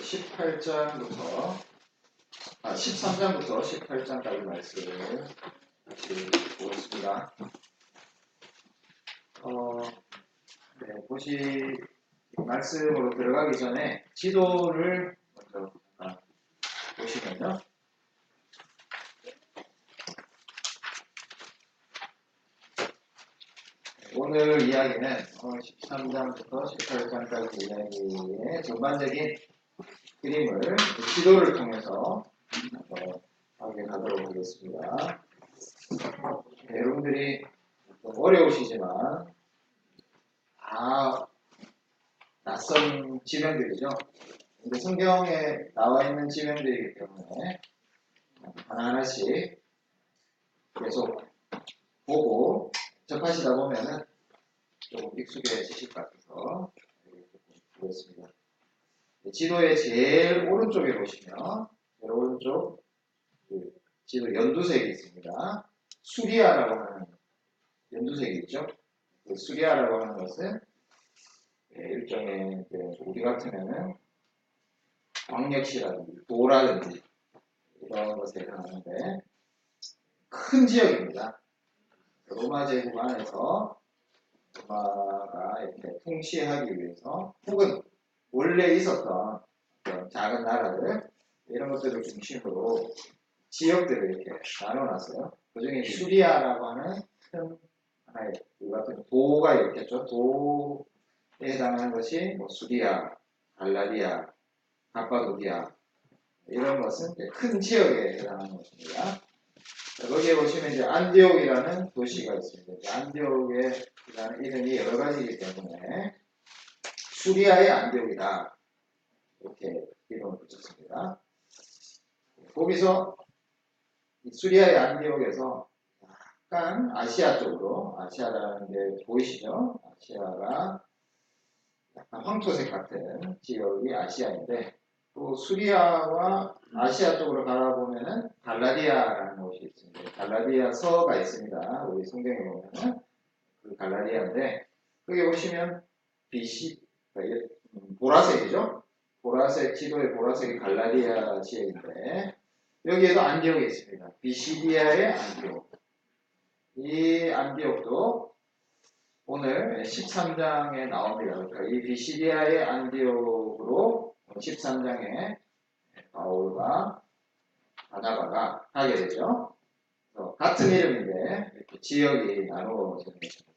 18장부터 13장부터 18장까지 말씀을 같이 보겠습니다. 보시 말씀으로 들어가기 전에 지도를 먼저 보시면요. 오늘 이야기는 13장부터 18장까지 이야기의 전반적인 그림을 지도를 통해서 확인하도록 하겠습니다. 여러분들이 좀 어려우시지만 다 낯선 지명들이죠. 근데 성경에 나와 있는 지명들이기 때문에 하나하나씩 계속 보고 접하시다 보면은 조금 익숙해지실 것 같아서 보겠습니다. 지도의 제일 오른쪽에 보시면 제일 오른쪽 지도 연두색이 있습니다. 수리아라고 하는 연두색이 있죠. 수리아라고 하는 것은 일종의 우리 같으면은 광역시라든지 도라든지 이런 것에 해당하는데 큰 지역입니다. 로마 제국 안에서 로마가 이렇게 통치하기 위해서 혹은 원래 있었던 그런 작은 나라들 이런 것들을 중심으로 지역들을 이렇게 나눠놨어요. 그 중에 수리아라고 하는 큰 하나의 우리 같은 도가 있겠죠. 도에 해당하는 것이 뭐 수리아, 갈라디아, 갑바도기아 이런 것은 큰 지역에 해당하는 것입니다. 거기에 보시면 이제 안디옥이라는 도시가 있습니다. 안디옥이라는 이름이 여러 가지이기 때문에 수리아의 안디옥이다 이렇게 이름을 붙였습니다. 거기서 수리아의 안디옥에서 약간 아시아 쪽으로 아시아라는 게 보이시죠? 아시아가 약간 황토색 같은 지역이 아시아인데 또 수리아와 아시아 쪽으로 바라보면은 갈라디아라는 곳이 있습니다. 갈라디아 서가 있습니다. 우리 성경에 보면은 그 갈라디아인데 거기 보시면 빛이 보라색이죠. 보라색 지도의 보라색이 갈라디아 지역인데 여기에도 안디옥이 있습니다. 비시디아의 안디옥. 이 안디옥도 오늘 13장에 나옵니다. 그러니까 이 비시디아의 안디옥으로 13장에 바울과 바나바가 가게 되죠. 같은 이름인데 이렇게 지역이 나누어지는 것입니다.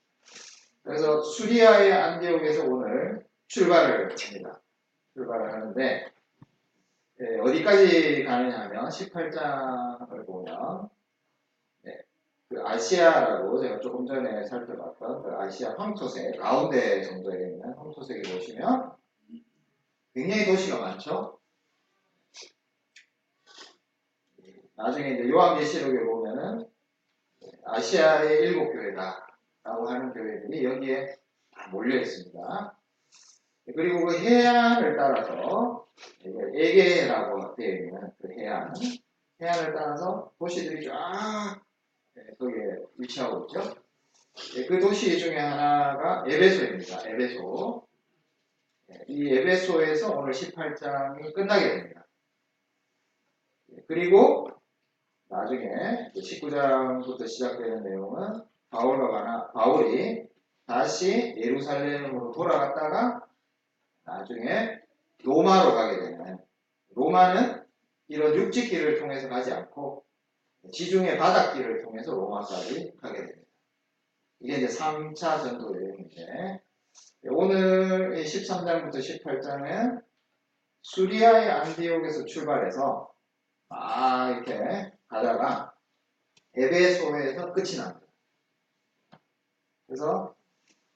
그래서 수리아의 안디옥에서 오늘 출발을 합니다. 출발을 하는데 어디까지 가느냐 하면 18장을 보면 그 아시아라고 제가 조금 전에 살펴봤던 그 아시아 황토색 가운데 정도에 있는 황토색을 보시면 굉장히 도시가 많죠. 나중에 이제 요한계시록에 보면은 아시아의 7교회다라고 하는 교회들이 여기에 다 몰려 있습니다. 그리고 그 해안을 따라서 에게라고 되어 있는 그 해안을 따라서 도시들이 쫙 거기에 위치하고 있죠. 그 도시 중에 하나가 에베소입니다. 에베소. 이 에베소에서 오늘 18장이 끝나게 됩니다. 그리고 나중에 19장부터 시작되는 내용은 바울이 다시 예루살렘으로 돌아갔다가 나중에 로마로 가게 되는, 로마는 이런 육지길을 통해서 가지 않고 지중해 바닷길을 통해서 로마까지 가게 됩니다. 이게 이제 3차 전도 여행인데 오늘 13장부터 18장은 수리아의 안디옥에서 출발해서 이렇게 가다가 에베소에서 끝이 납니다. 그래서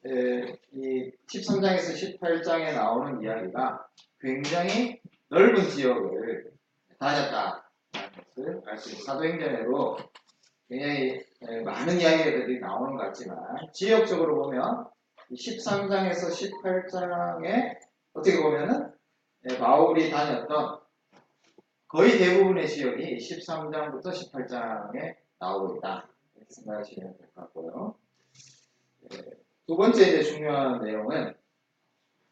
이 13장에서 18장에 나오는 이야기가 굉장히 넓은 지역을 다녔다라는 것을 알 수 있습니다. 사도행전에도 굉장히 많은 이야기들이 나오는 것 같지만 지역적으로 보면 13장에서 18장에 어떻게 보면은 바울이 다녔던 거의 대부분의 지역이 13장부터 18장에 나오고 있다 이렇게 생각하시면 될 것 같고요. 두 번째 이제 중요한 내용은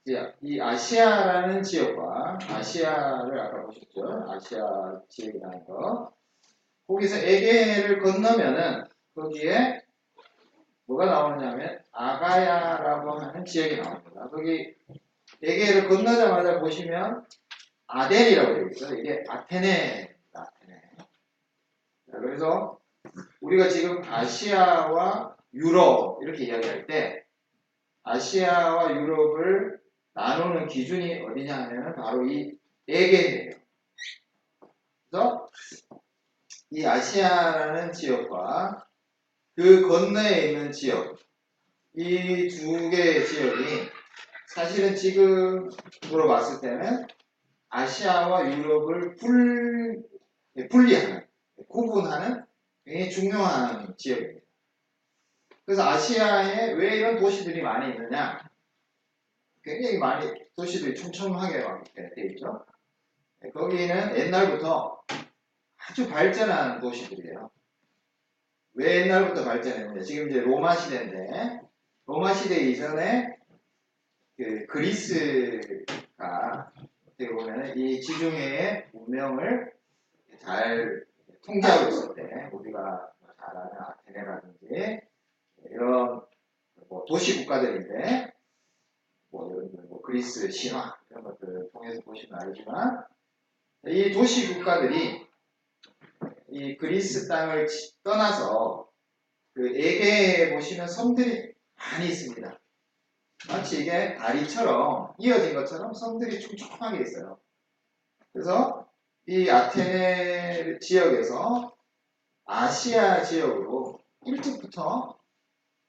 이 아시아라는 지역과 아시아를 아까 보셨죠? 아시아 지역이라는 거. 거기서 에게해를 건너면은 거기에 뭐가 나오냐면 아가야라고 하는 지역이 나옵니다. 거기 에게해를 건너자마자 보시면 아덴이라고 되어 있어요. 이게 아테네입니다. 아테네. 자, 그래서 우리가 지금 아시아와 유럽 이렇게 이야기할 때 아시아와 유럽을 나누는 기준이 어디냐 하면 바로 이 에게해예요. 그래서 이 아시아라는 지역과 그 건너에 있는 지역, 이 두 개의 지역이 사실은 지금으로 봤을 때는 아시아와 유럽을 분리하는, 구분하는 굉장히 중요한 지역입니다. 그래서 아시아에 왜 이런 도시들이 많이 있느냐? 굉장히 많이 도시들이 촘촘하게 되어 있죠. 거기는 옛날부터 아주 발전한 도시들이에요. 왜 옛날부터 발전했느냐? 지금 이제 로마 시대인데, 로마 시대 이전에 그 그리스가 어떻게 보면 이 지중해의 문명을 잘 통제하고 있을 때, 우리가 잘 아는 아테네라든지 이런 뭐 도시 국가들인데, 뭐 그리스 신화 이런 것들을 통해서 보시면 알지만, 이 도시 국가들이 이 그리스 땅을 떠나서 그 에게에 보시면 섬들이 많이 있습니다. 마치 이게 다리처럼 이어진 것처럼 섬들이 촘촘하게 있어요. 그래서 이 아테네 지역에서 아시아 지역으로 일찍부터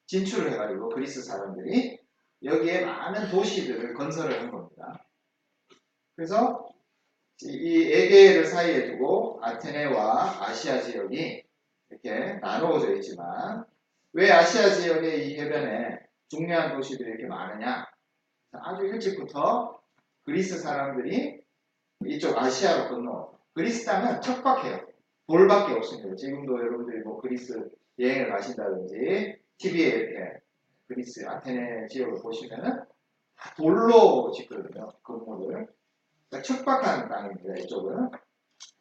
진출을 해가지고 그리스 사람들이 여기에 많은 도시들을 건설을 한 겁니다. 그래서 이 에게해를 사이에 두고 아테네와 아시아 지역이 이렇게 나누어져 있지만 왜 아시아 지역의 이 해변에 중요한 도시들이 이렇게 많으냐? 아주 일찍부터 그리스 사람들이 이쪽 아시아로 건너. 그리스 땅은 척박해요. 돌밖에 없습니다. 지금도 여러분들이 뭐 그리스 여행을 가신다든지 TV에 이렇게 그리스 아테네 지역을 보시면은 돌로 짓거든요. 건물을. 그러니까 척박한 땅입니다. 이쪽은.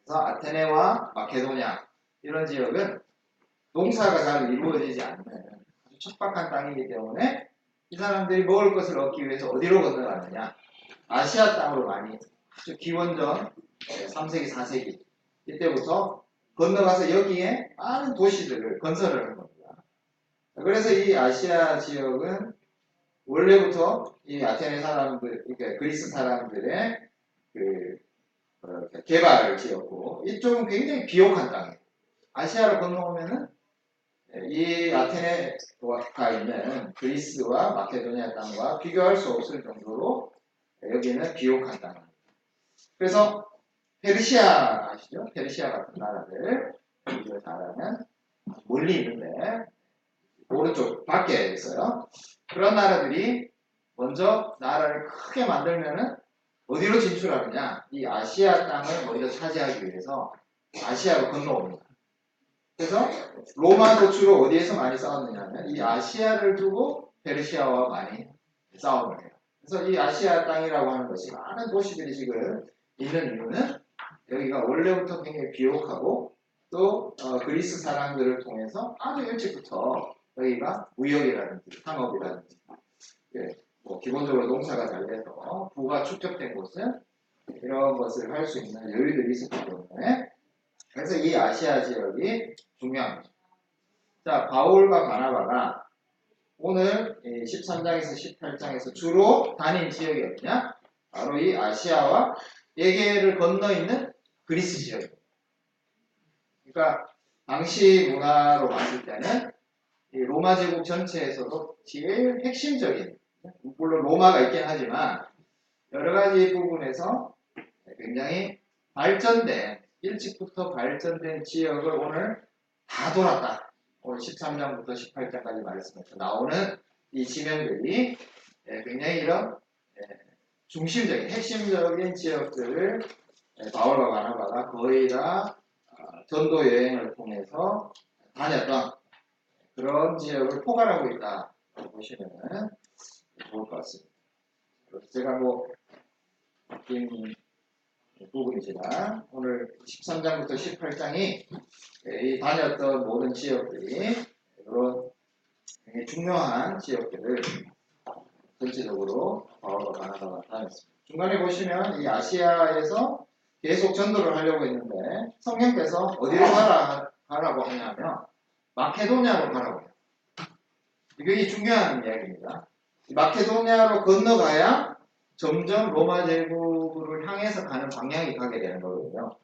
그래서 아테네와 마케도냐 이런 지역은 농사가 잘 이루어지지 않는 아주 척박한 땅이기 때문에 이 사람들이 먹을 것을 얻기 위해서 어디로 건너가느냐? 아시아 땅으로 많이 아주 기원전 3세기, 4세기 이때부터 건너가서 여기에 많은 도시들을 건설을 한 겁니다. 그래서 이 아시아 지역은 원래부터 이 아테네 사람들, 그러니까 그리스 사람들의 그 개발 지역고 이쪽은 굉장히 비옥한 땅이에요. 아시아로 건너오면은 이 아테네가 있는 그리스와 마케도니아 땅과 비교할 수 없을 정도로 여기는 비옥한 땅입니다. 그래서 페르시아 아시죠? 페르시아 같은 나라들 우리가 잘 아는 멀리 있는데 오른쪽 밖에 있어요. 그런 나라들이 먼저 나라를 크게 만들면은 어디로 진출하느냐? 이 아시아 땅을 먼저 차지하기 위해서 아시아로 건너옵니다. 그래서 로마도 주로 어디에서 많이 싸웠느냐면 이 아시아를 두고 페르시아와 많이 싸움을 해요. 그래서 이 아시아 땅이라고 하는 것이 많은 도시들이 지금 있는 이유는 여기가 원래부터 굉장히 비옥하고 또 그리스 사람들을 통해서 아주 일찍부터 여기가 무역이라든지 상업이라든지 뭐 기본적으로 농사가 잘 돼서 부가 축적된 곳은 이런 것을 할 수 있는 여유들이 있었기 때문에 그래서 이 아시아 지역이 중요합니다. 자, 바울과 바나바가 오늘 13장에서 18장에서 주로 다닌 지역이 어디냐? 바로 이 아시아와 에게해를 건너 있는 그리스 지역입니다. 그러니까 당시 문화로 봤을 때는 이 로마 제국 전체에서도 제일 핵심적인, 물론 로마가 있긴 하지만 여러 가지 부분에서 굉장히 발전된, 일찍부터 발전된 지역을 오늘 다 돌았다. 오늘 13장부터 18장까지 말씀에서 나오는 이 지명들이 굉장히 이런 중심적인, 핵심적인 지역들을 바울과 바나바가 거의 다 전도 여행을 통해서 다녔던 그런 지역을 포괄하고 있다 보시면 좋을 것 같습니다. 제가 뭐 바뀐 부분이지만 오늘 13장부터 18장이 이 다녔던 모든 지역들이 이런 굉장히 중요한 지역들을 전체적으로 바울과 바나바가 다녔습니다. 중간에 보시면 이 아시아에서 계속 전도를 하려고 했는데 성령께서 어디로 가라고 하냐면 마케도냐로 가라고 해요. 굉장히 중요한 이야기입니다. 마케도냐로 건너가야 점점 로마 제국을 향해서 가는 방향이 가게 되는 거거든요.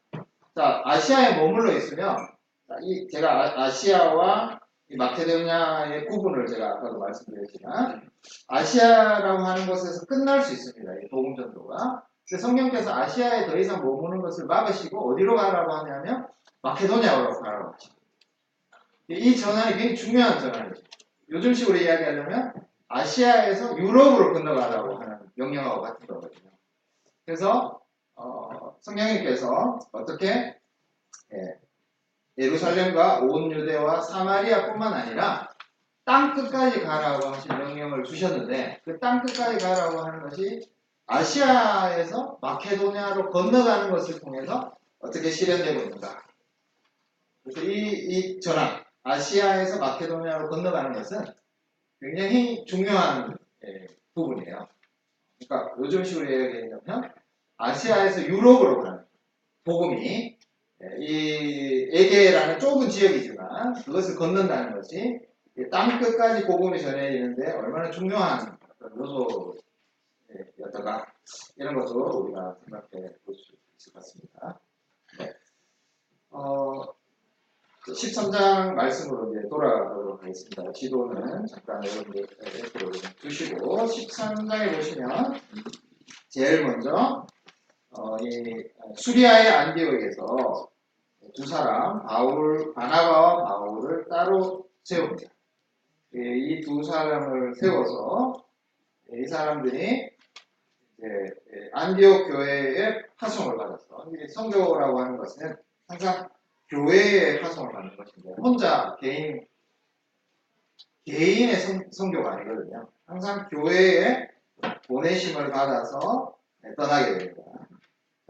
자, 아시아에 머물러 있으면 제가 아시아와 이 마케도냐의 구분을 제가 아까도 말씀드렸지만 아시아라고 하는 곳에서 끝날 수 있습니다. 이 복음 전도가. 근데 성령께서 아시아에 더 이상 머무는 것을 막으시고 어디로 가라고 하냐면 마케도냐로 가라고 하시고 이 전환이 굉장히 중요한 전환이죠. 요즘식으로 이야기하려면 아시아에서 유럽으로 건너가라고 하는 명령하고 같은 거거든요. 그래서 성령님께서 어떻게 예루살렘과 온 유대와 사마리아뿐만 아니라 땅 끝까지 가라고 하신 명령을 주셨는데 그 땅 끝까지 가라고 하는 것이 아시아에서 마케도냐로 건너가는 것을 통해서 어떻게 실현되고 있는가. 그래서 이 전환, 아시아에서 마케도냐로 건너가는 것은 굉장히 중요한 부분이에요. 그러니까 요즘식으로 얘기하면 아시아에서 유럽으로 가는 복음이 이 에게라는 좁은 지역이지만 그것을 건넌다는 것이 땅 끝까지 복음이 전해지는데 얼마나 중요한 요소였던가 이런 것도 우리가 생각해 볼 수 있을 것 같습니다. 네. 13장 말씀으로 이제 돌아가도록 하겠습니다. 지도는 잠깐 여러분들 두시고 13장에 보시면 제일 먼저 이 수리아의 안디옥에서 두 사람 바나바와 바울을 따로 세웁니다. 이 두 사람을 세워서 이 사람들이 이제 안디옥 교회의 파송을 받았어. 선교라고 하는 것은 항상 교회의 파송을 받는 것인데 혼자 개인의 선교가 아니거든요. 항상 교회의 보내심을 받아서 떠나게 됩니다.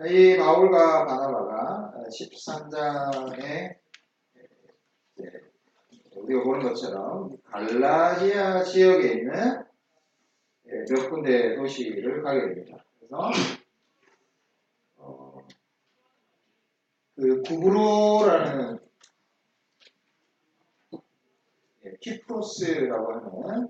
이 바울과 바나바가 13장에 우리가 보는 것처럼 갈라디아 지역에 있는 몇 군데 도시를 가게 됩니다. 그래서 그 구브로라는 키프로스라고 하는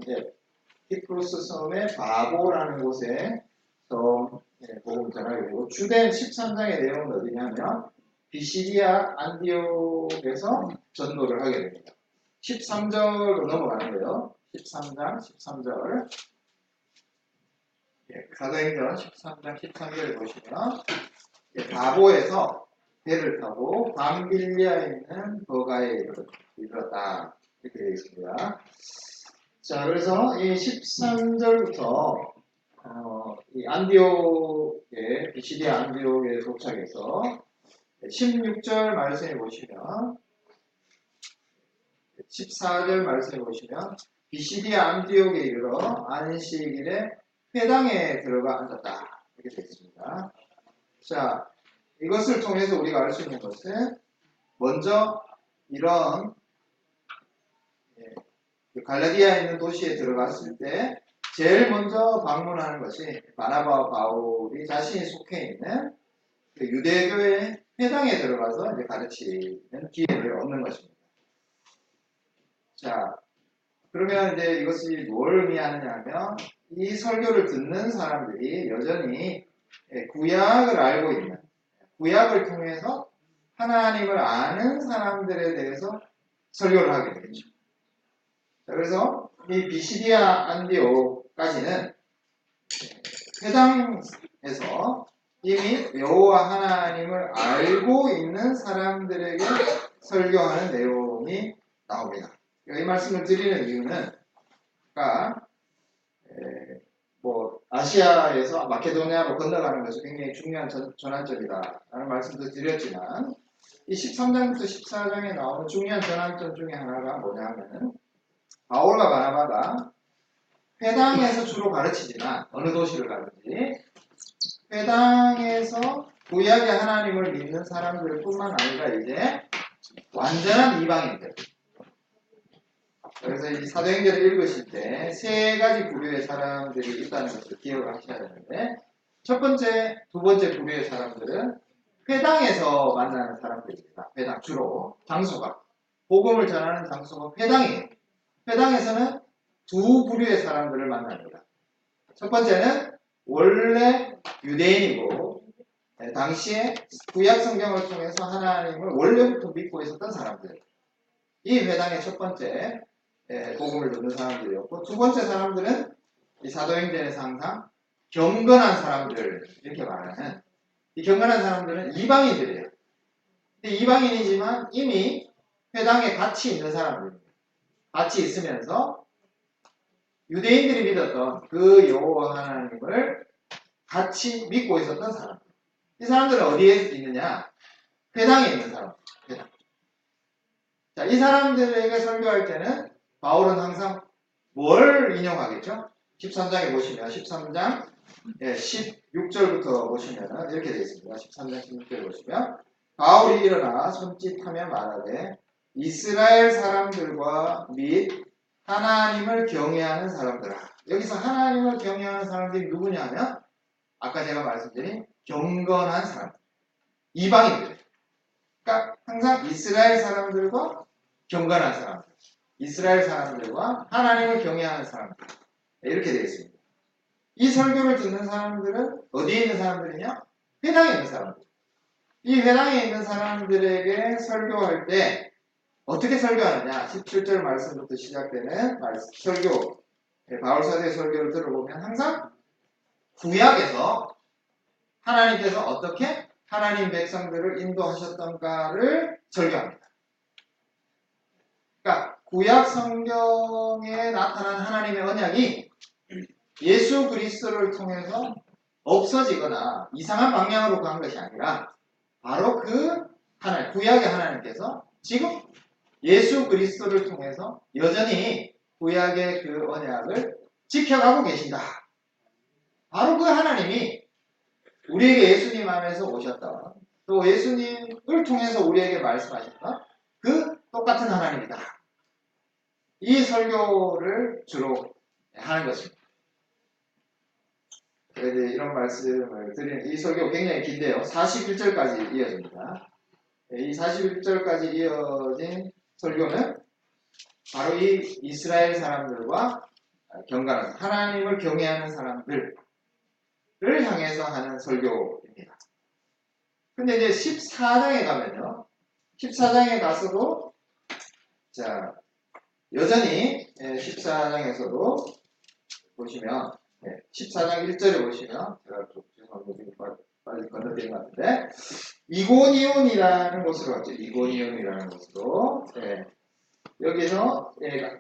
키프로스 섬의 바보라는 곳에 복음 전하게 되고 주된 13장의 내용은 어디냐면 비시디아 안디옥에서 전도를 하게 됩니다. 13절로 넘어가는데요. 13장 13절 사도행전 13장 13절을 보시면 바보에서 배를 타고 밤빌리아에 있는 버가에 이르렀다 이렇게 되어 있습니다. 자, 그래서 이 13절부터 이 안디옥에 비시디아 안디옥에 도착해서 16절 말씀해 보시면 14절 말씀해 보시면 비시디아 안디옥에 이르러 안식일에 회당에 들어가 앉았다 이렇게 되어 있습니다. 자, 이것을 통해서 우리가 알 수 있는 것은 먼저 이런 갈라디아에 있는 도시에 들어갔을 때 제일 먼저 방문하는 것이 바나바와 바울이 자신이 속해 있는 유대교의 회당에 들어가서 이제 가르치는 기회를 얻는 것입니다. 자, 그러면 이제 이것이 뭘 의미하느냐 하면 이 설교를 듣는 사람들이 여전히 구약을 알고 있는, 구약을 통해서 하나님을 아는 사람들에 대해서 설교를 하게 되죠. 자, 그래서 이 비시디아 안디옥까지는 회당에서 이미 여호와 하나님을 알고 있는 사람들에게 설교하는 내용이 나옵니다. 이 말씀을 드리는 이유는 그러니까 아시아에서 마케도니아로 건너가는 것이 굉장히 중요한 전환점이다 라는 말씀도 드렸지만 이 13장부터 14장에 나오는 중요한 전환점 중에 하나가 뭐냐 하면은 바울과 바나바가 회당에서 주로 가르치지만 어느 도시를 가든지 회당에서 구약의 하나님을 믿는 사람들 뿐만 아니라 이제 완전한 이방인들. 그래서 이 사도행전을 읽으실 때 세 가지 부류의 사람들이 있다는 것을 기억을 하셔야 되는데 첫 번째, 두 번째 부류의 사람들은 회당에서 만나는 사람들입니다. 회당 주로 장소가 복음을 전하는 장소가 회당이에요. 회당에서는 두 부류의 사람들을 만납니다. 첫 번째는 원래 유대인이고 당시에 구약 성경을 통해서 하나님을 원래부터 믿고 있었던 사람들. 이 회당의 첫 번째 복음을 듣는 사람들이었고 두 번째 사람들은 이 사도행전에서 항상 경건한 사람들 이렇게 말하는 이 경건한 사람들은 이방인들이에요. 이방인이지만 이미 회당에 같이 있는 사람들입니다. 같이 있으면서 유대인들이 믿었던 그 여호와 하나님을 같이 믿고 있었던 사람들. 이 사람들은 어디에 있느냐? 회당에 있는 사람들. 회당. 자, 이 사람들에게 설교할 때는 바울은 항상 뭘 인용하겠죠? 13장에 보시면 13장 16절부터 보시면 이렇게 되어 있습니다. 13장 16절 보시면 바울이 일어나 손짓하며 말하되 이스라엘 사람들과 및 하나님을 경외하는 사람들아. 여기서 하나님을 경외하는 사람들이 누구냐 하면 아까 제가 말씀드린 경건한 사람, 이방인들. 그러니까 항상 이스라엘 사람들과 경건한 사람들, 이스라엘 사람들과 하나님을 경외하는 사람들 이렇게 되어 있습니다. 이 설교를 듣는 사람들은 어디에 있는 사람들이냐? 회당에 있는 사람들. 이 회당에 있는 사람들에게 설교할 때 어떻게 설교하느냐? 17절 말씀부터 시작되는 설교, 바울사도의 설교를 들어보면 항상 구약에서 하나님께서 어떻게 하나님 백성들을 인도하셨던가를 설교합니다. 그러니까 구약 성경에 나타난 하나님의 언약이 예수 그리스도를 통해서 없어지거나 이상한 방향으로 간 것이 아니라 바로 그 하나님, 구약의 하나님께서 지금 예수 그리스도를 통해서 여전히 구약의 그 언약을 지켜가고 계신다. 바로 그 하나님이 우리에게 예수님 안에서 오셨다. 또 예수님을 통해서 우리에게 말씀하셨다. 그 똑같은 하나님이다. 이 설교를 주로 하는 것입니다. 그래서 이런 말씀을 드리는 이 설교 굉장히 긴데요. 41절까지 이어집니다. 이 41절까지 이어진 설교는 바로 이 이스라엘 사람들과 경건한 하나님을 경외하는 사람들을 향해서 하는 설교입니다. 근데 이제 14장에 가면요. 14장에 가서도 자 여전히 14장에서도 보시면 14장 1절에 보시면 제가 좀 죄송합니다. 빨리 건너뛰는 것 같은데 이고니온이라는 곳으로 왔죠. 이고니온이라는 곳으로 여기서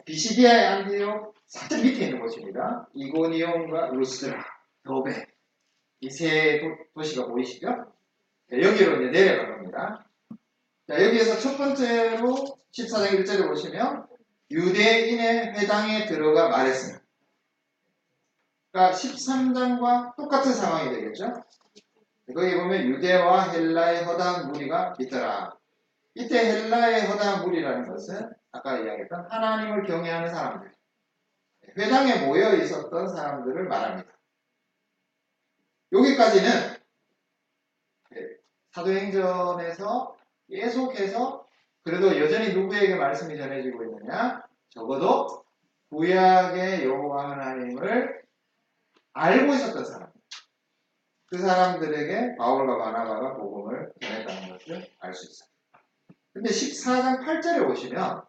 비시디아의 안디옥 살짝 밑에 있는 곳입니다. 이고니온과 루스드라, 더베 이 세 도시가 보이시죠? 여기로 이제 내려간 겁니다. 자, 여기에서 첫 번째로 14장 1절에 보시면 유대인의 회당에 들어가 말했습니다. 그러니까 13장과 똑같은 상황이 되겠죠? 거기 보면 유대와 헬라의 허다한 무리가 있더라. 이때 헬라의 허다한 무리라는 것은 아까 이야기했던 하나님을 경외하는 사람들, 회당에 모여 있었던 사람들을 말합니다. 여기까지는 사도행전에서 계속해서 그래도 여전히 누구에게 말씀이 전해지고 있느냐? 적어도 구약의 여호와 하나님을 알고 있었던 사람, 그 사람들에게 바울과 바나바가 복음을 전했다는 것을 알 수 있어요. 근데 14장 8절에 보시면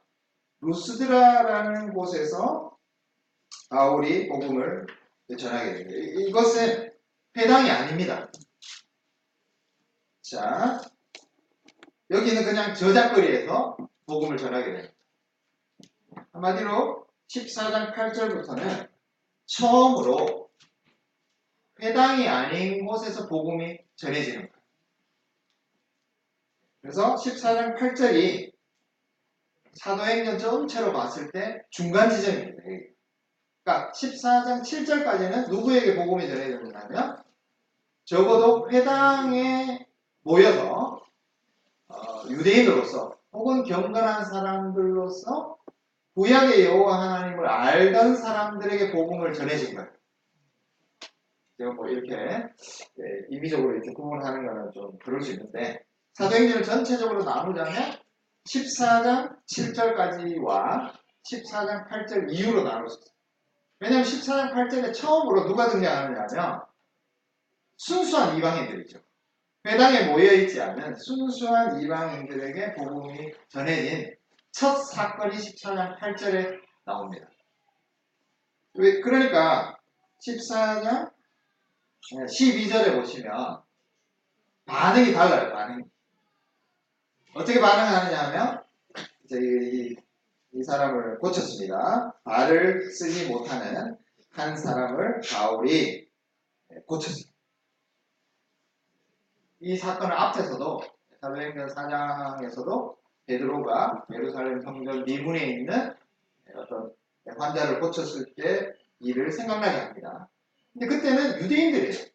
루스드라라는 곳에서 바울이 복음을 전하게 됩니다. 이것은 회당이 아닙니다. 자, 여기는 그냥 저작거리에서 복음을 전하게 됩니다. 한마디로 14장 8절부터는 처음으로 회당이 아닌 곳에서 복음이 전해지는 거예요. 그래서 14장 8절이 사도행전 전체로 봤을 때 중간 지점입니다. 그러니까 그러니까 14장 7절까지는 누구에게 복음이 전해졌냐면 적어도 회당에 모여서 유대인으로서 혹은 경건한 사람들로서 구약의 여호와 하나님을 알던 사람들에게 복음을 전해준 거예요. 제가 뭐 이렇게 임의적으로 이렇게 구분하는 거는 좀 그럴 수 있는데 사도행전을 전체적으로 나누자면 14장 7절까지와 14장 8절 이후로 나눌 수 있어요. 왜냐하면 14장 8절에 처음으로 누가 등장하느냐면 순수한 이방인들이죠. 회당에 모여있지 않은 순수한 이방인들에게 복음이 전해진 첫 사건이 14장 8절에 나옵니다. 그러니까 14장 12절에 보시면 반응이 달라요. 반응이. 어떻게 반응하느냐 하면 이 사람을 고쳤습니다. 발을 쓰지 못하는 한 사람을 바울이 고쳤습니다. 이 사건을 앞에서도 사도행전 4장에서도 베드로가 예루살렘 성전 미문에 있는 어떤 환자를 고쳤을 때 일을 생각나게 합니다. 근데 그때는 유대인들이에요.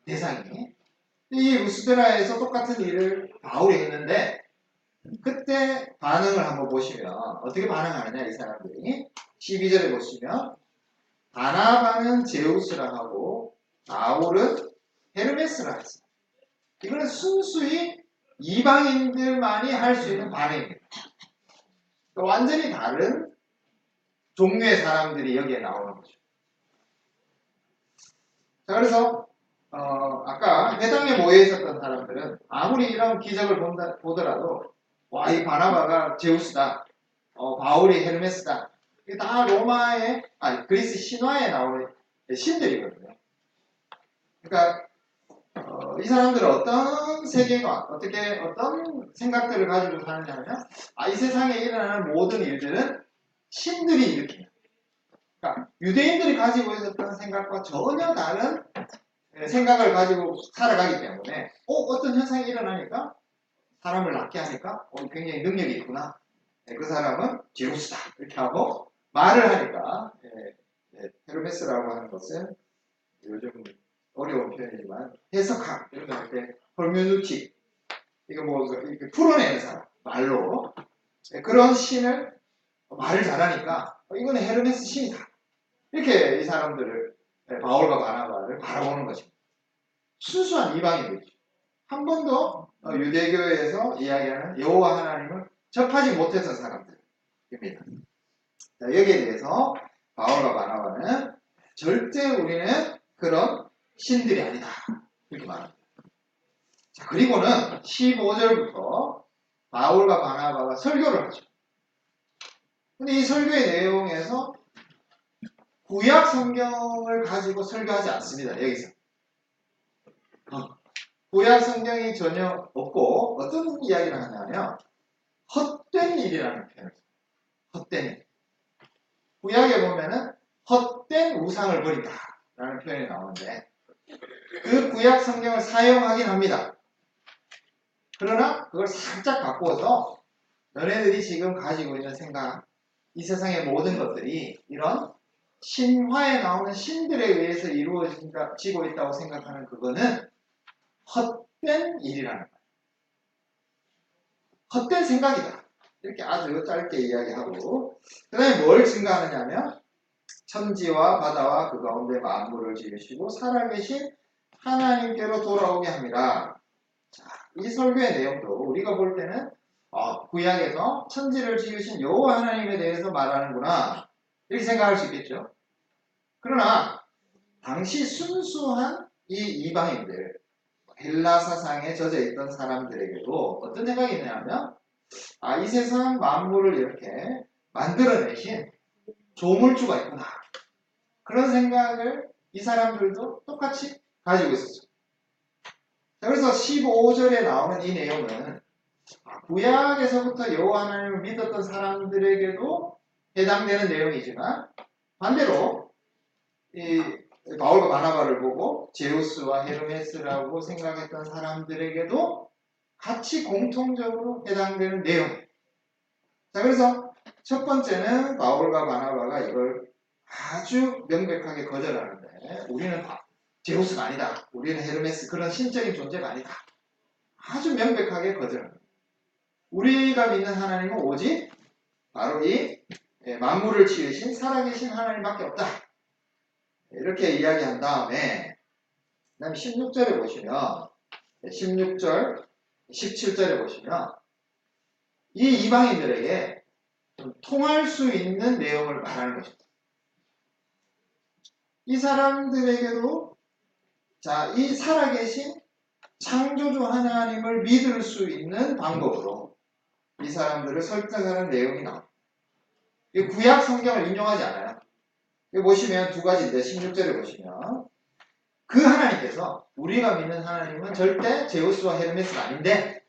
대상이. 이 루스드라에서 똑같은 일을 바울이 했는데 그때 반응을 한번 보시면 어떻게 반응하느냐 이 사람들이 12절에 보시면 바나바는 제우스라 하고 바울은 헤르메스라 했어요. 이거는 순수히 이방인들만이 할 수 있는 반응입니다. 그러니까 완전히 다른 종류의 사람들이 여기에 나오는 거죠. 자, 그래서 아까 회당에 모여 있었던 사람들은 아무리 이런 기적을 보더라도 와, 이 바나바가 제우스다. 바울이 헤르메스다. 이게 다 로마의, 그리스 신화에 나오는 신들이거든요. 그러니까, 이 사람들은 어떤 세계관, 어떤 생각들을 가지고 사느냐면, 이 세상에 일어나는 모든 일들은 신들이 일으킵니다. 그러니까, 유대인들이 가지고 있었던 생각과 전혀 다른 생각을 가지고 살아가기 때문에, 어떤 현상이 일어나니까, 사람을 낫게 하니까 굉장히 능력이 있구나. 그 사람은 제우스다. 이렇게 하고 말을 하니까 헤르메스라고 하는 것은 요즘 어려운 표현이지만 해석학 이런 거 할 때 헐뮤누틱 이거 뭐 이렇게 풀어내는 사람 말로 그런 신을 말을 잘하니까 이거는 헤르메스 신이다. 이렇게 이 사람들을 바울과 바나바를 바라보는 것입니다. 순수한 이방인들이죠. 한 번도 유대교에서 이야기하는 여호와 하나님을 접하지 못했던 사람들입니다. 자, 여기에 대해서 바울과 바나바는 절대 우리는 그런 신들이 아니다. 이렇게 말합니다. 자, 그리고는 15절부터 바울과 바나바가 설교를 하죠. 근데 이 설교의 내용에서 구약 성경을 가지고 설교하지 않습니다. 여기서. 구약 성경이 전혀 없고 어떤 이야기를 하냐면 헛된 일이라는 표현을 써요. 헛된 일. 구약에 보면은 헛된 우상을 버린다라는 표현이 나오는데 그 구약 성경을 사용하긴 합니다. 그러나 그걸 살짝 바꾸어서 너네들이 지금 가지고 있는 생각, 이 세상의 모든 것들이 이런 신화에 나오는 신들에 의해서 이루어지고 있다고 생각하는 그거는 헛된 일이라는 거예요. 헛된 생각이다. 이렇게 아주 짧게 이야기하고 그 다음에 뭘 증가하느냐면 천지와 바다와 그 가운데 만물을 지으시고 살아계신 하나님께로 돌아오게 합니다. 자, 이 설교의 내용도 우리가 볼 때는 구약에서 천지를 지으신 여호와 하나님에 대해서 말하는구나 이렇게 생각할 수 있겠죠. 그러나 당시 순수한 이 이방인들 헬라 사상에 젖어 있던 사람들에게도 어떤 생각이 있냐면 이 세상 만물을 이렇게 만들어내신 조물주가 있구나. 그런 생각을 이 사람들도 똑같이 가지고 있었죠. 그래서 15절에 나오는 이 내용은 구약에서부터 여호와 하나님을 믿었던 사람들에게도 해당되는 내용이지만 반대로 이 바울과 바나바를 보고 제우스와 헤르메스라고 생각했던 사람들에게도 같이 공통적으로 해당되는 내용이에요. 자, 그래서 첫 번째는 바울과 바나바가 이걸 아주 명백하게 거절하는데 우리는 제우스가 아니다. 우리는 헤르메스 그런 신적인 존재가 아니다. 아주 명백하게 거절합니다. 우리가 믿는 하나님은 오직 바로 이 만물을 지으신 살아계신 하나님밖에 없다. 이렇게 이야기한 다음에 그다음 16절에 보시면 16절, 17절에 보시면 이 이방인들에게 좀 통할 수 있는 내용을 말하는 것입니다. 이 사람들에게도 이 살아계신 창조주 하나님을 믿을 수 있는 방법으로 이 사람들을 설득하는 내용이 나옵니다. 이 구약 성경을 인용하지 않아요. 여기 보시면 두 가지인데 16절에 보시면 그 하나님께서 우리가 믿는 하나님은 절대 제우스와 헤르메스가 아닌데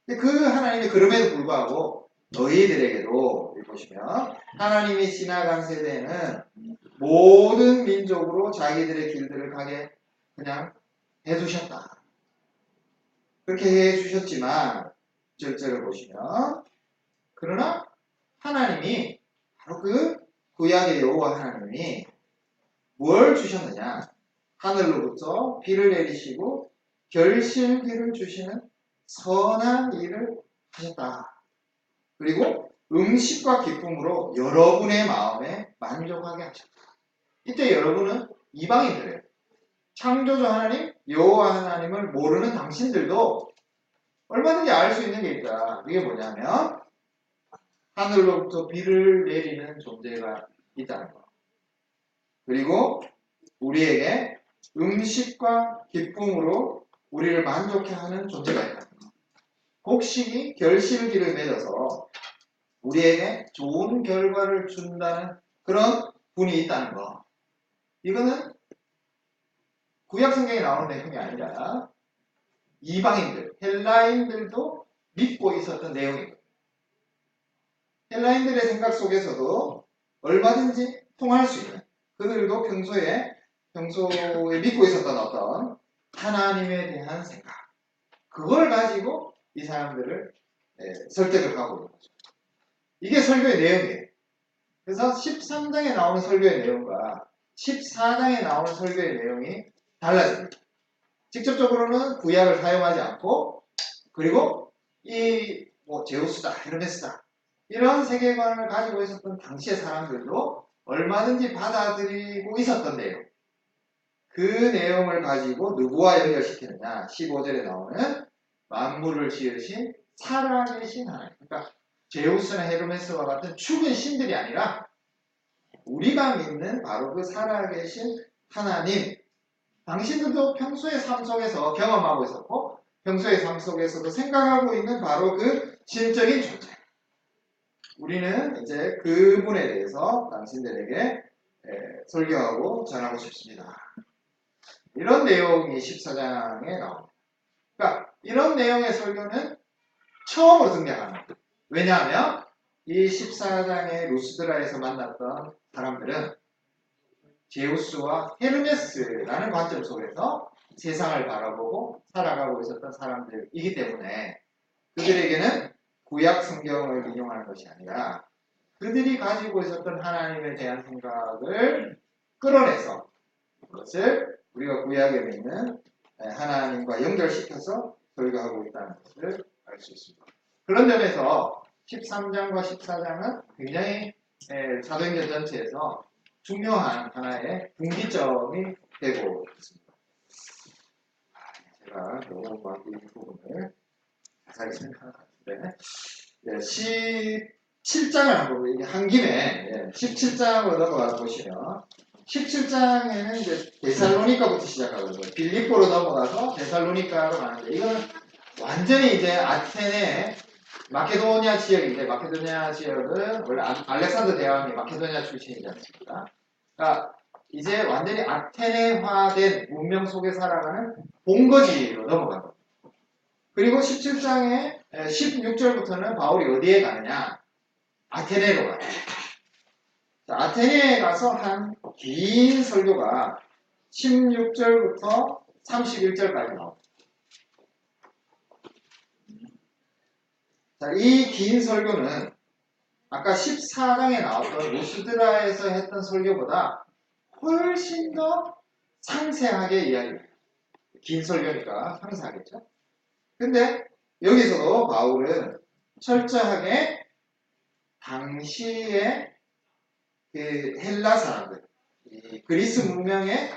그 하나님이 그럼에도 불구하고 너희들에게도 여기 보시면 하나님이 지나간 세대에는 모든 민족으로 자기들의 길들을 가게 그냥 해두셨다. 그렇게 해주셨지만 절절을 보시면 그러나 하나님이 바로 그 구약의 여호와 하나님이 뭘 주셨느냐? 하늘로부터 비를 내리시고 결실비를 주시는 선한 일을 하셨다. 그리고 음식과 기쁨으로 여러분의 마음에 만족하게 하셨다. 이때 여러분은 이방인들이에요. 창조주 하나님, 여호와 하나님을 모르는 당신들도 얼마든지 알 수 있는 게 있다. 이게 뭐냐면 하늘로부터 비를 내리는 존재가 있다는 거. 그리고 우리에게 음식과 기쁨으로 우리를 만족해 하는 존재가 있다는 거. 곡식이 결실기를 맺어서 우리에게 좋은 결과를 준다는 그런 분이 있다는 거. 이거는 구약 성경에 나오는 내용이 아니라 이방인들, 헬라인들도 믿고 있었던 내용입니다. 헬라인들의 생각 속에서도 얼마든지 통할 수 있는 그들도 평소에 믿고 있었던 어떤 하나님에 대한 생각 그걸 가지고 이 사람들을 설득을 하고 있는 거죠. 이게 설교의 내용이에요. 그래서 13장에 나오는 설교의 내용과 14장에 나오는 설교의 내용이 달라집니다. 직접적으로는 구약을 사용하지 않고 그리고 이 제우스다, 헤르메스다 이런 세계관을 가지고 있었던 당시의 사람들도 얼마든지 받아들이고 있었던 내용. 그 내용을 가지고 누구와 연결시키느냐? 15절에 나오는 만물을 지으신 살아계신 하나님. 그러니까 제우스나 헤르메스와 같은 죽은 신들이 아니라 우리가 믿는 바로 그 살아계신 하나님. 당신들도 평소의 삶 속에서 경험하고 있었고 평소의 삶 속에서도 생각하고 있는 바로 그 신적인 존재. 우리는 이제 그분에 대해서 당신들에게 설교하고 전하고 싶습니다. 이런 내용이 14장에 나옵니다. 그러니까 이런 내용의 설교는 처음으로 등장하는 거예요. 왜냐하면 이 14장의 루스드라에서 만났던 사람들은 제우스와 헤르메스라는 관점 속에서 세상을 바라보고 살아가고 있었던 사람들이기 때문에 그들에게는 구약 성경을 인용하는 것이 아니라 그들이 가지고 있었던 하나님에 대한 생각을 끌어내서 그것을 우리가 구약에 있는 하나님과 연결시켜서 설교하고 있다는 것을 알 수 있습니다. 그런 점에서 13장과 14장은 굉장히 사도행전 전체에서 중요한 하나의 분기점이 되고 있습니다. 제가 너무 이 부분을 자세히 생각하는데 17장을 한번 한 김에 17장으로 넘어가 보시면 17장에는 이제 데살로니카부터 시작하거든요. 빌립보로 넘어가서 데살로니카로 가는데 이거는 완전히 이제 아테네 마케도니아 지역인데 마케도니아 지역은 원래 알렉산더 대왕이 마케도니아 출신이지 않습니까? 그러니까 이제 완전히 아테네화된 문명 속에 살아가는 본거지로 넘어간 겁니다. 그리고 17장에 16절부터는 바울이 어디에 가느냐? 아테네로 가요. 아테네에 가서 한 긴 설교가 16절부터 31절까지 나옵니다. 자, 이 긴 설교는 아까 14장에 나왔던 루스드라에서 했던 설교보다 훨씬 더 상세하게 이야기해요. 긴 설교니까 상세하겠죠. 근데 여기서도 바울은 철저하게 당시에 그 헬라 사람들, 이 그리스 문명의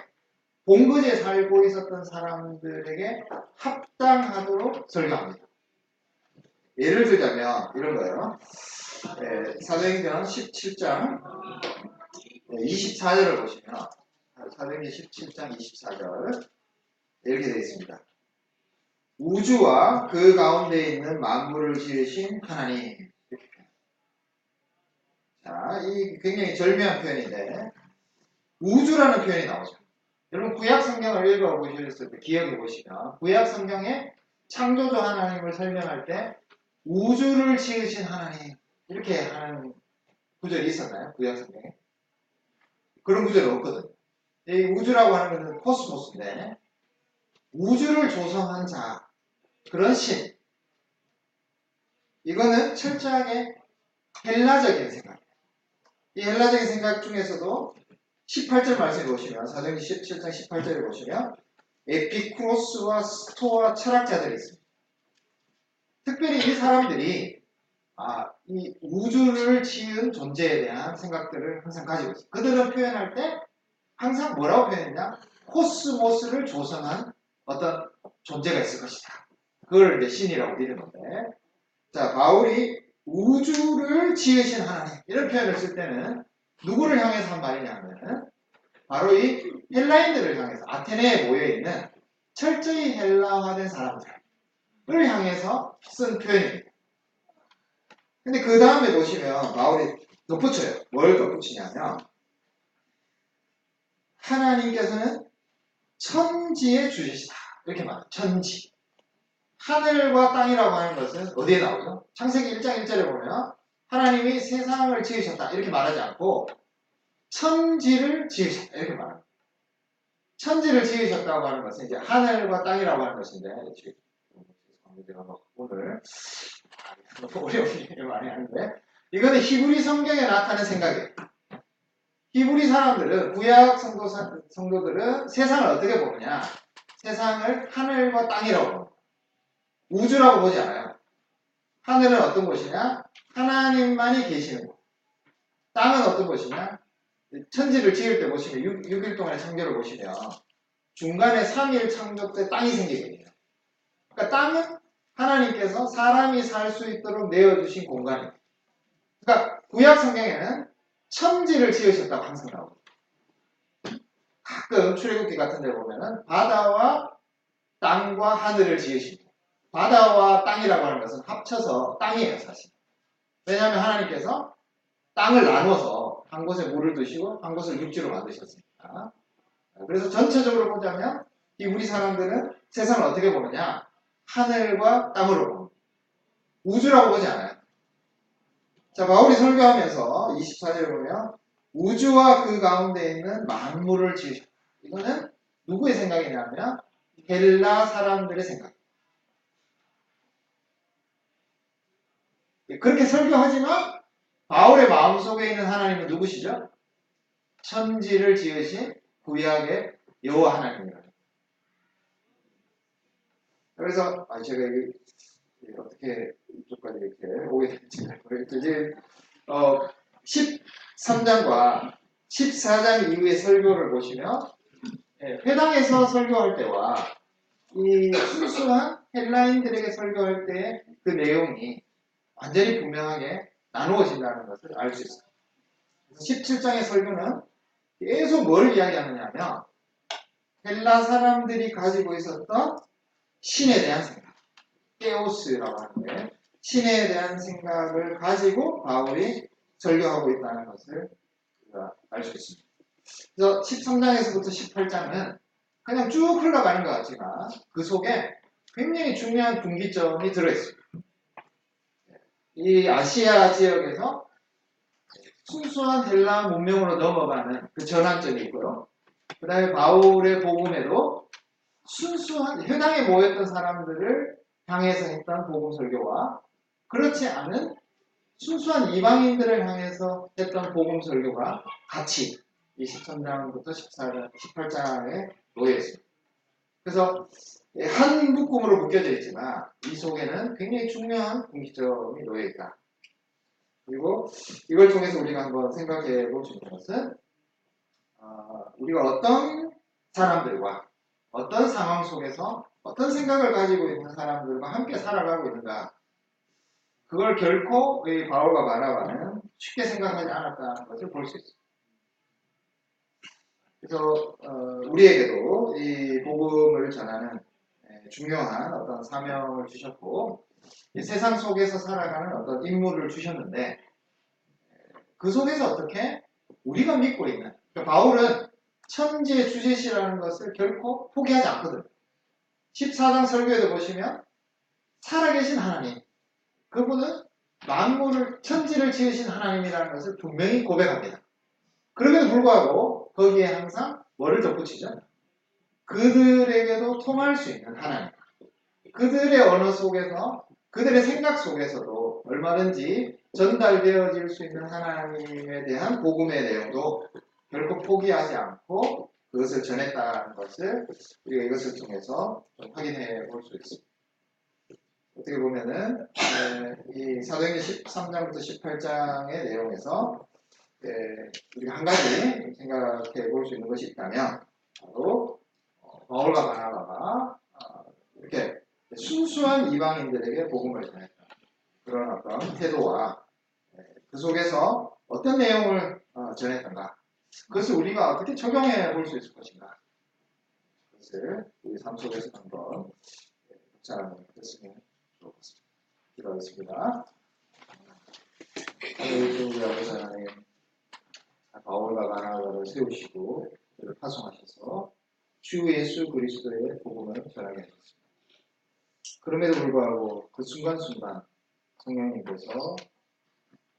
본거지에 살고 있었던 사람들에게 합당하도록 설교합니다. 예를 들자면 이런 거예요. 사도행전 17장 24절을 보시면 사도행전 17장 24절 이렇게 되어 있습니다. 우주와 그 가운데 있는 만물을 지으신 하나님. 자, 이 굉장히 절묘한 표현인데 우주라는 표현이 나오죠. 여러분 구약 성경을 읽어보셨을 때 기억해 보시면 구약 성경에 창조주 하나님을 설명할 때 우주를 지으신 하나님 이렇게 하는 구절이 있었나요? 구약 성경에? 그런 구절이 없거든요. 이 우주라고 하는 것은 코스모스인데 우주를 조성한 자 그런 신 이거는 철저하게 헬라적인 생각 이 헬라적인 생각 중에서도 18절 말씀해 보시면 사도행전 17장 18절에 보시면 에피쿠로스와 스토아 철학자들이 있습니다. 특별히 이 사람들이 이 우주를 지은 존재에 대한 생각들을 항상 가지고 있어요. 그들은 표현할 때 항상 뭐라고 표현했냐? 코스모스를 조성한 어떤 존재가 있을 것이다. 그걸 이제 신이라고 믿는건데 자, 바울이 우주를 지으신 하나님 이런 표현을 쓸 때는 누구를 향해서 한 말이냐 하면 바로 이 헬라인들을 향해서 아테네에 모여있는 철저히 헬라화된 사람들을 향해서 쓴 표현입니다. 근데 그 다음에 보시면 바울이 덧붙여요. 뭘 덧붙이냐면 하나님께서는 천지의 주제시다. 이렇게 말해요. 천지. 하늘과 땅이라고 하는 것은 어디에 나오죠? 창세기 1장 1절에 보면 하나님이 세상을 지으셨다. 이렇게 말하지 않고 천지를 지으셨다. 이렇게 말합니다. 천지를 지으셨다고 하는 것은 이제 하늘과 땅이라고 하는 것인데 제가 오늘 어려운 얘기를 많이 하는데 이거는 히브리 성경에 나타나는 생각이에요. 히브리 사람들은 구약 성도들은 세상을 어떻게 보느냐 세상을 하늘과 땅이라고 봅니다. 우주라고 보지 않아요. 하늘은 어떤 곳이냐 하나님만이 계시는 곳. 땅은 어떤 곳이냐 천지를 지을 때 보시면 6일 동안의 창조를 보시면 중간에 3일 창조 때 땅이 생기거든요. 그러니까 땅은 하나님께서 사람이 살 수 있도록 내어주신 공간입니다. 그러니까 구약 성경에는 천지를 지으셨다고 항상 나옵니다. 가끔 출애굽기 같은 데 보면은 바다와 땅과 하늘을 지으십니다. 바다와 땅이라고 하는 것은 합쳐서 땅이에요, 사실. 왜냐하면 하나님께서 땅을 나눠서 한 곳에 물을 두시고 한 곳을 육지로 만드셨습니다. 그래서 전체적으로 보자면 이 우리 사람들은 세상을 어떻게 보느냐 하늘과 땅으로 봅니다. 우주라고 보지 않아요. 자, 바울이 설교하면서 24절에 보면 우주와 그 가운데 있는 만물을 지으셨다. 이거는 누구의 생각이냐면 헬라 사람들의 생각. 그렇게 설교하지만 바울의 마음속에 있는 하나님은 누구시죠? 천지를 지으신 구약의 여호와 하나님입니다. 그래서 제가 어떻게 이쪽까지 이렇게 오게 될지 모르겠지만 13장과 14장 이후의 설교를 보시면 회당에서 설교할 때와 이 순수한 헬라인들에게 설교할 때의 그 내용이 완전히 분명하게 나누어진다는 것을 알 수 있습니다. 17장의 설교는 계속 뭘 이야기하느냐면 헬라 사람들이 가지고 있었던 신에 대한 생각, 테오스라고 하는데 신에 대한 생각을 가지고 바울이 설교하고 있다는 것을 우리가 알 수 있습니다. 그래서 13장에서부터 18장은 그냥 쭉 흘러가는 것 같지만 그 속에 굉장히 중요한 분기점이 들어있습니다. 이 아시아 지역에서 순수한 헬라 문명으로 넘어가는 그 전환점이 있고요. 그 다음에 바울의 복음에도 순수한 회당에 모였던 사람들을 향해서 했던 복음 설교와 그렇지 않은 순수한 이방인들을 향해서 했던 복음 설교가 같이 이 13장부터 18장에 놓여 있습니다. 그래서 한 묶음으로 묶여져 있지만 이 속에는 굉장히 중요한 분기점이 놓여 있다. 그리고 이걸 통해서 우리가 한번 생각해 볼 수 있는 것은 우리가 어떤 사람들과 어떤 상황 속에서 어떤 생각을 가지고 있는 사람들과 함께 살아가고 있는가, 그걸 결코 이 바울과 바나바는 쉽게 생각하지 않았다는 것을 볼 수 있습니다. 그래서 우리에게도 이 복음을 전하는 중요한 어떤 사명을 주셨고, 이 세상 속에서 살아가는 어떤 임무를 주셨는데, 그 속에서 어떻게 우리가 믿고 있는, 그러니까 바울은 천지의 주제시라는 것을 결코 포기하지 않거든요. 14장 설교에도 보시면 살아계신 하나님, 그분은 만물을, 천지를 지으신 하나님이라는 것을 분명히 고백합니다. 그럼에도 불구하고 거기에 항상 뭐를 덧붙이죠? 그들에게도 통할 수 있는 하나님, 그들의 언어 속에서, 그들의 생각 속에서도 얼마든지 전달되어질 수 있는 하나님에 대한 복음의 내용도 결코 포기하지 않고 그것을 전했다는 것을 우리가 이것을 통해서 좀 확인해 볼 수 있습니다. 어떻게 보면은 이 사도행전 13장부터 18장의 내용에서 우리가 한 가지 생각해 볼 수 있는 것이 있다면, 바로 바울과 바나바가 이렇게 순수한 이방인들에게 복음을 전했다. 그런 어떤 태도와 그 속에서 어떤 내용을 전했던가, 그것을 우리가 어떻게 적용해 볼 수 있을 것인가, 그것을 우리 삶 속에서 한번 묵상을 했으면 좋겠습니다. 기도하겠습니다. 하나님, 우리 아버지 하나님, 바울과 바나바를 세우시고 그를 파송하셔서 주 예수 그리스도의 복음을 전하게 하셨습니다. 그럼에도 불구하고 그 순간순간 성령님께서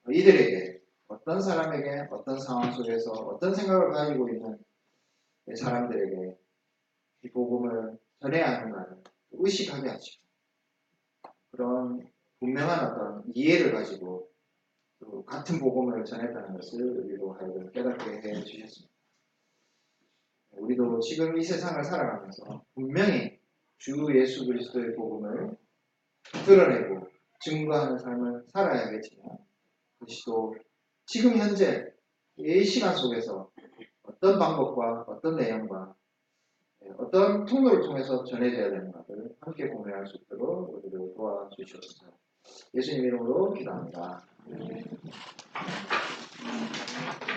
이들에게, 어떤 사람에게, 어떤 상황 속에서 어떤 생각을 가지고 있는 사람들에게 이 복음을 전해야 하는가를 의식하게 하시고, 그런 분명한 어떤 이해를 가지고 또 같은 복음을 전했다는 것을 우리로 하여금 깨닫게 해 주셨습니다. 우리도 지금 이 세상을 살아가면서 분명히 주 예수 그리스도의 복음을 드러내고 증거하는 삶을 살아야겠지만, 그것이 또 지금 현재 이 시간 속에서 어떤 방법과 어떤 내용과 어떤 통로를 통해서 전해져야 되는가를 함께 공유할 수 있도록 우리를 도와주시옵소서. 예수님 이름으로 기도합니다.